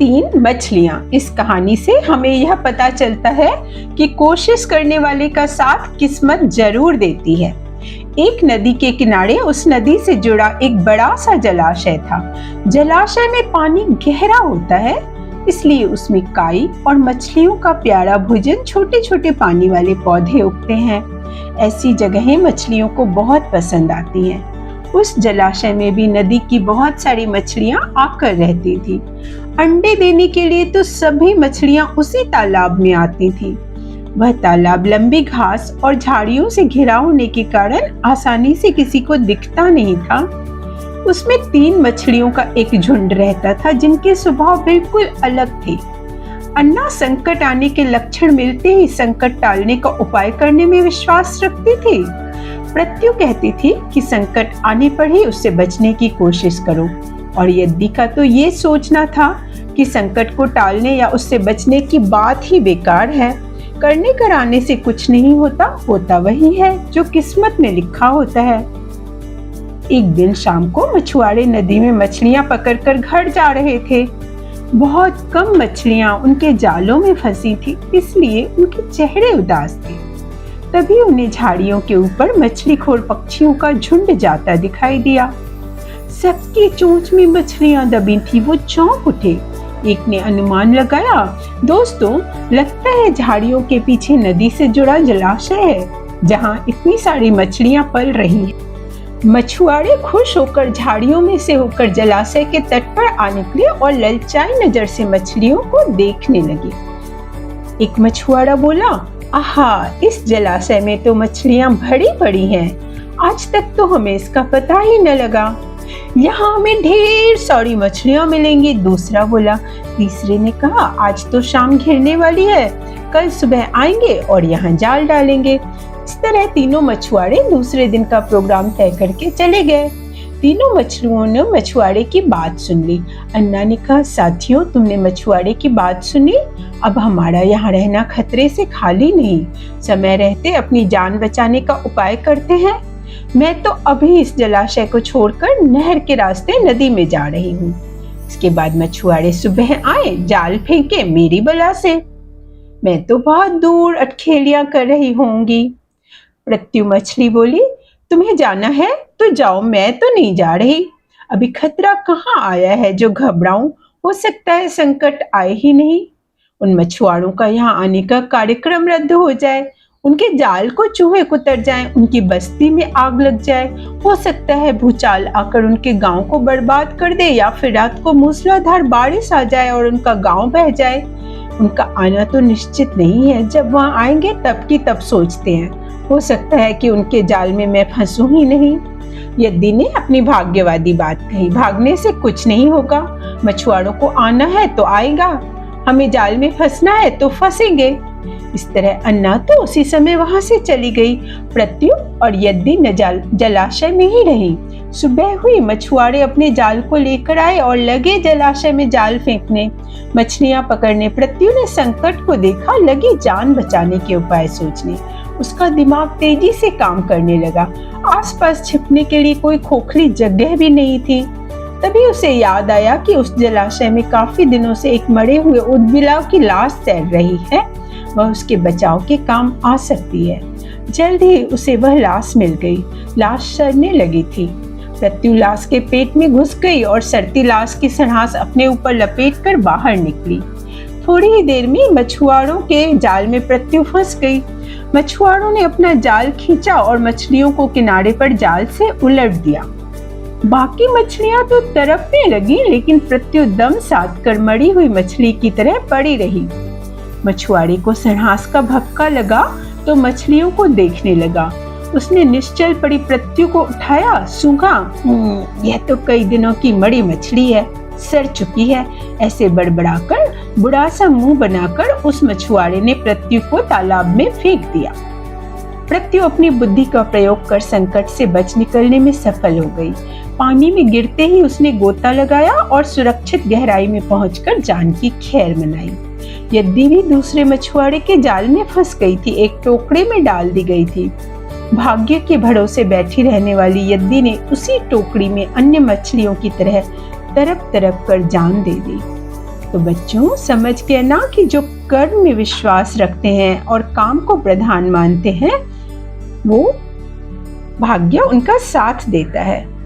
तीन मछलियां। इस कहानी से हमें यह पता चलता है कि कोशिश करने वाले का साथ किस्मत जरूर देती है। एक नदी के किनारे उस नदी से जुड़ा एक बड़ा सा जलाशय था। जलाशय में पानी गहरा होता है, इसलिए उसमें काई और मछलियों का प्यारा भोजन छोटे छोटे पानी वाले पौधे उगते हैं। ऐसी जगहें मछलियों को बहुत पसंद आती हैं। उस जलाशय में भी नदी की बहुत सारी मछलियां आकर रहती थी। अंडे देने के लिए तो सभी मछलियां उसी तालाब में आती थी। वह तालाब लंबी घास और झाड़ियों से घिरा होने के कारण आसानी से किसी को दिखता नहीं था। उसमें तीन मछलियों का एक झुंड रहता था जिनके स्वभाव बिल्कुल अलग थे। अन्ना संकट आने के लक्षण मिलते ही संकट टालने का उपाय करने में विश्वास रखती थी। प्रत्यु कहती थी कि संकट आने पर ही उससे बचने की कोशिश करो, और यद्दी का तो ये सोचना था कि संकट को टालने या उससे बचने की बात ही बेकार है। करने कराने से कुछ नहीं होता, होता वही है जो किस्मत में लिखा होता है। एक दिन शाम को मछुआरे नदी में मछलियां पकड़कर घर जा रहे थे। बहुत कम मछलियां उनके जालों में फंसी थी, इसलिए उनके चेहरे उदास थे। तभी उन्हें झाड़ियों के ऊपर मछलीखोर पक्षियों का झुंड जाता दिखाई दिया। सबकी चोंच में मछलियां दबी थी। वो चौंक उठे। एक ने अनुमान लगाया, दोस्तों लगता है झाड़ियों के पीछे नदी से जुड़ा जलाशय है जहां इतनी सारी मछलियां पल रही हैं। मछुआरे खुश होकर झाड़ियों में से होकर जलाशय के तट पर आ निकले और ललचाई नजर से मछलियों को देखने लगे। एक मछुआरा बोला, आहा, इस जलाशय में तो मछलियां भरी पड़ी हैं। आज तक तो हमें इसका पता ही न लगा। यहाँ हमें ढेर सारी मछलियां मिलेंगी। दूसरा बोला। तीसरे ने कहा, आज तो शाम घिरने वाली है, कल सुबह आएंगे और यहाँ जाल डालेंगे। इस तरह तीनों मछुआरे दूसरे दिन का प्रोग्राम तय करके चले गए। तीनों मछलियों ने मछुआरे की बात सुन ली। अन्ना ने कहा, साथियों तुमने मछुआरे की बात सुनी, अब हमारा यहाँ रहना खतरे से खाली नहीं। समय रहते अपनी जान बचाने का उपाय करते हैं। मैं तो अभी इस जलाशय को छोड़कर नहर के रास्ते नदी में जा रही हूँ। इसके बाद मछुआरे सुबह आए, जाल फेंके मेरी बला से। मैं तो बहुत दूर अटखेलियां कर रही होंगी। प्रत्यु मछली बोली, तुम्हें जाना है तो जाओ, मैं तो नहीं जा रही। अभी खतरा कहाँ आया है जो घबराऊं, हो सकता है संकट आए ही नहीं। उन मछुआरों का यहाँ आने का कार्यक्रम रद्द हो जाए, उनके जाल को चूहे कुतर जाएं, उनकी बस्ती में आग लग जाए। हो सकता है भूचाल आकर उनके गांव को बर्बाद कर दे, या फिर रात को मूसलाधार बारिश आ जाए और उनका गांव बह जाए। उनका आना तो निश्चित नहीं है, जब वहां आएंगे तब की तब सोचते हैं। हो सकता है कि उनके जाल में मैं फंसूं ही नहीं। यद्दी ने अपनी भाग्यवादी बात कही, भागने से कुछ नहीं होगा। मछुआरों को आना है तो आएगा, हमें जाल में फंसना है तो फंसेंगे। इस तरह अन्ना तो उसी समय वहां से चली गई। प्रत्यु और यद्दी जलाशय में ही रही। सुबह हुई, मछुआरे अपने जाल को लेकर आए और लगे जलाशय में जाल फेंकने, मछलियां पकड़ने। प्रत्यु ने संकट को देखा, लगी जान बचाने के उपाय सोचने। उसका दिमाग तेजी से काम करने लगा। आसपास छिपने के लिए कोई खोखली जगह भी नहीं थी। तभी उसे याद आया कि उस जलाशय में काफी दिनों से एक मरे हुए ऊदबिलाव की लाश तैर रही है, वह उसके बचाव के काम आ सकती है। जल्द ही उसे वह लाश मिल गई। लाश सड़ने लगी थी। प्रत्यु लाश के पेट में घुस गई और सड़ती लाश की सन्हास अपने ऊपर लपेटकर बाहर निकली। थोड़ी ही देर में मछुआरों के जाल में प्रत्यु फंस गई। मछुआरों ने अपना जाल खींचा और मछलियों को किनारे पर जाल से उलट दिया। बाकी मछलियां तो तड़पने लगी, लेकिन प्रत्यु दम साध कर मरी हुई मछली की तरह पड़ी रही। मछुआरे को सन्हास का भपका लगा तो मछलियों को देखने लगा। उसने निश्चल पड़ी प्रत्यु को उठाया, सूंघा, यह तो कई दिनों की मरी मछली है, सड़ चुकी है। ऐसे बड़बड़ाकर बुढ़ा सा मुंह बनाकर उस मछुआरे ने प्रत्यु को तालाब में फेंक दिया। प्रत्यु अपनी बुद्धि का प्रयोग कर संकट से बच निकलने में सफल हो गई। पानी में गिरते ही उसने गोता लगाया और सुरक्षित गहराई में पहुंचकर जान की खैर मनाई। यद्दी भी दूसरे मछुआरे के जाल में फंस गई थी, एक टोकरे में डाल दी गई थी। भाग्य के भरोसे बैठी रहने वाली यद्दी ने उसी टोकरी में अन्य मछलियों की तरह तड़प तड़प कर जान दे दी। तो बच्चों समझ गए ना कि जो कर्म में विश्वास रखते हैं और काम को प्रधान मानते हैं वो भाग्य उनका साथ देता है।